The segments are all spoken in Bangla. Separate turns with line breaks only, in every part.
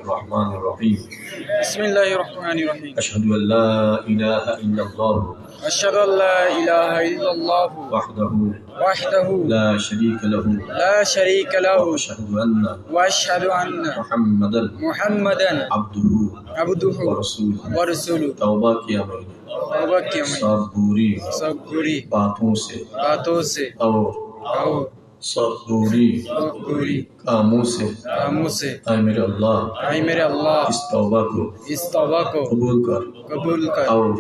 الرحمن الرحيم
بسم الله الرحمن الرحيم
أشهد أن لا إله إلا الله
أشهد أن لا إله إلا الله
وحده
وحده
لا شريك له
لا شريك له
وأشهد أن
محمدا عبده
ورسوله
ورسوله
तौबा किया मैंने
तौबा किया
सब
सब बुरी
बातों से और सब बुरी कामों से आए मेरे अल्लाह इस तौबा को कबूल कर और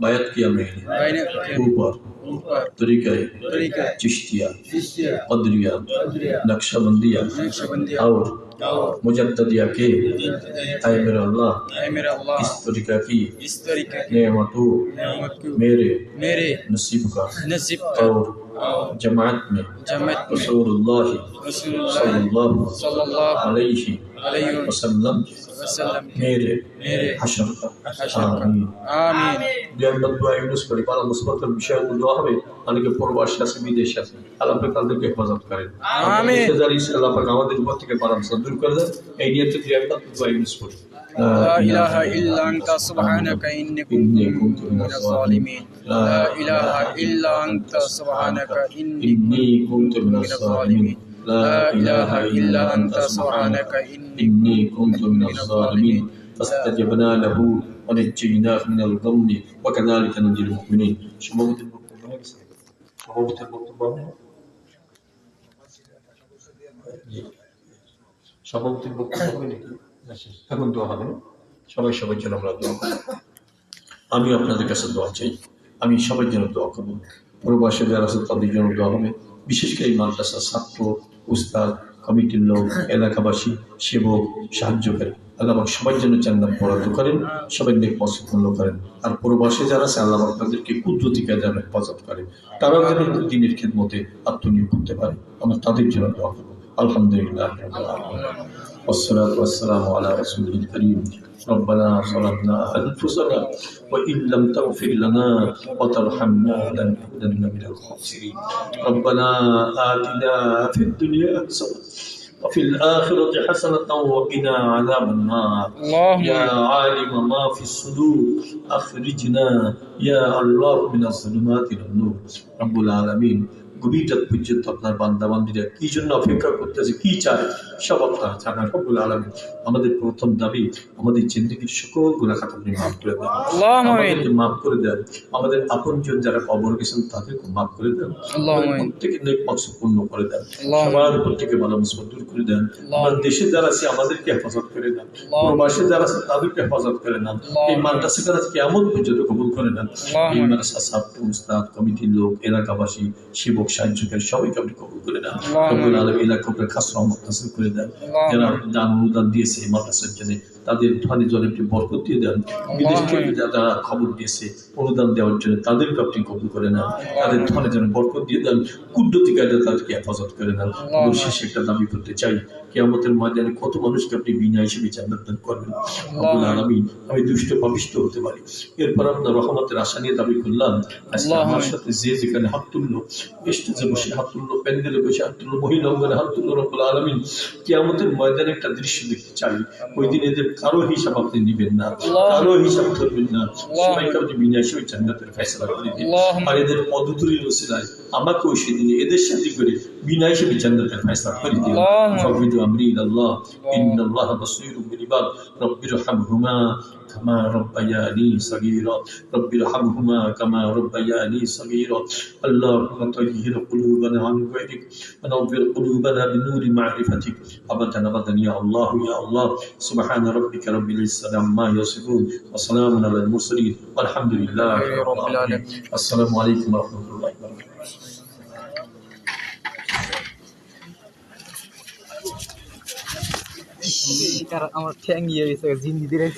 बैत किया मैंने ऊपर तरीक़े चिश्तिया क़दरिया नक्शबंदिया और मुजद्दिदिया के आए मेरे अल्लाह इस तरीक़ा की नेमतों मेरे नसीब का और जमात में रसूलुल्लाह सल्लल्लाहु अलैहि वसल्लम मेरे हशर का आमीन
आमीन
দিয়ারবাদ দোয়া ইউনুস করি পালা মুসবাতের বিষয়গুলো দোয়া হবে অনেকে প্রবাসী আছে বিদেশে আছে আল্লাহ পাক তাদেরকে হেফাজত করেন আমিন জালিস আল্লাহ পাক আমাদের উপর থেকে পারামর্শ দূর করে দেন এই নিয়তে দিয়ারবাদ দোয়া ইউনুস করি
لا إله إلا أنت سبحانك إني كنت من الظالمين لا إله إلا أنت سبحانك إني كنت من الظالمين لا إله إلا أنت سبحانك
إني كنت من الظالمين فاستجبنا له ونجيناه من الغم وكذلك ننجي المؤمنين সভাপতির বক্তব্য এখন দোয়া হবে সবাই যেন আমরা দোয়া করি আমি আপনাদের কাছে দোয়া চাই আমি সবার জন্য দোয়া করবো প্রবাসী যারা আছে তাদের জন্য দোয়া হবে বিশেষ করে এই মাদ্রাসার ছাত্র উস্তাদ কমিটির লোক এলাকাবাসী সেবক সাহায্যকারী আল্লাহ সবার জন্য জান্নাত বরাদ্দ করেন সবাই নেক পছন্দ করেন আর প্রবাসী যারা আছে আল্লাহ তাদেরকে কুদরতিকে যেন হেফাজত করেন তারাও যেন দিনের খেদমতে আত্মনিয়োগ করতে পারে আমরা তাদের জন্য দোয়া করবো আলহামদুলিল্লাহ والصلاة والسلام على رسوله الكريم ربنا ظلمنا أنفسنا وإن لم تغفر لنا وترحمنا لنكونن من الخاسرين ربنا آتنا في الدنيا حسنة وفي الآخرة حسنة وقنا عذاب النار يا عالم ما في الصدور أخرجنا يا الله من الظلمات إلى النور رب العالمين গভীর রাত পর্যন্ত আপনার বান্দাবান্দিরা কি জন্য অপেক্ষা করতেছে কি চায় সব আপনারা জানেন রব্বুল আলামিন আমাদের প্রথম দাবি আমাদের জিন্দেগীর সকল গুনাহ খাতা আপনি মাফ করে দেন আমাদেরকে মাফ করে দেন আমাদের আপনজন যারা কবর গেছেন তাদেরকে মাফ করে দেন প্রত্যেকের নেক মাকসুদ পূর্ণ করে দেন সবার উপর থেকে বালা মুসিবত দূর করে দেন আমাদের দেশে যারা আছে আমাদেরকে হেফাজত করে দেন প্রবাসী যারা আছে তাদেরকে হেফাজত করে দেন এই মাদ্রাসাকে কিয়ামত পর্যন্ত কবুল করে দেন এই মাদ্রাসা ছাত্র উস্তাদ কমিটির লোক এলাকাবাসী সেবক সাহায্যকারী সবাইকে আপনি কবুল করে দেন রব্বুল আলামিন এলাকাকে খাস রহমত নাসিল করে দেন যারা দান অনুদান দিয়েছে এই মাদ্রাসার জন্য তাদের ধনী জনে একটি বরকত দিয়ে দেন বিদেশ থেকে যারা খবর দিয়েছে অনুদান দেওয়ার জন্য তাদেরকে আপনি কবুল করে নেন তাদের ধনী জনে বরকত দিয়ে দেন কুদরতি কায়দা তাদেরকে হেফাজত করে নেন শেষে একটা দাবি করতে চাই কিয়ামতের ময়দানে কত মানুষকে আপনি বিনা হিসেবে জান্নাত দান করবেন রব্বুল আলামিন আমি দুষ্ট পাপিষ্ট হতে পারি এরপর আপনার রহমতের আশা নিয়ে দাবি করলাম আজকে আমার সাথে যে যেখানে হাত তুললো স্টেজে বসে হাত তুললো প্যান্ডেলে বসে হাত তুললো মহিলা অঙ্গনে হাত তুললো রব্বুল আলামিন কিয়ামতের ময়দানে একটা দৃশ্য দেখতে চাই ওই দিন এদের কারো হিসাব আপনি নিবেন না কারো হিসাব ধরবেন না সবাইকে আপনি বিনা হিসেবে জান্নাতের ফয়সালা করে দিন আর এদের পদতুলির ওসিলায় আমাকেও সেদিনে এদের সাথে করে বিনা হিসেবে জান্নাতের ফয়সালা করে দিন ফাবিদু আমরি ইলাল্লাহ ইন্নাল্লাহ বাসীরুম বিল ইবাদ রব্বিরহামহুমা كما ربياني صغيرا رب ارحمهما كما ربياني صغيرا اللهم طهر قلوبنا عن غيرك ونور قلوبنا بنور معرفتك ابدا ابدا يا الله سبحان ربك رب العزة عما يصفون وسلام على المرسلين والحمد لله رب العالمين السلام عليكم ورحمة الله وبركاته
আমার ঠ্যাং ইয়ে হয়েছে জিন্দি দিয়ে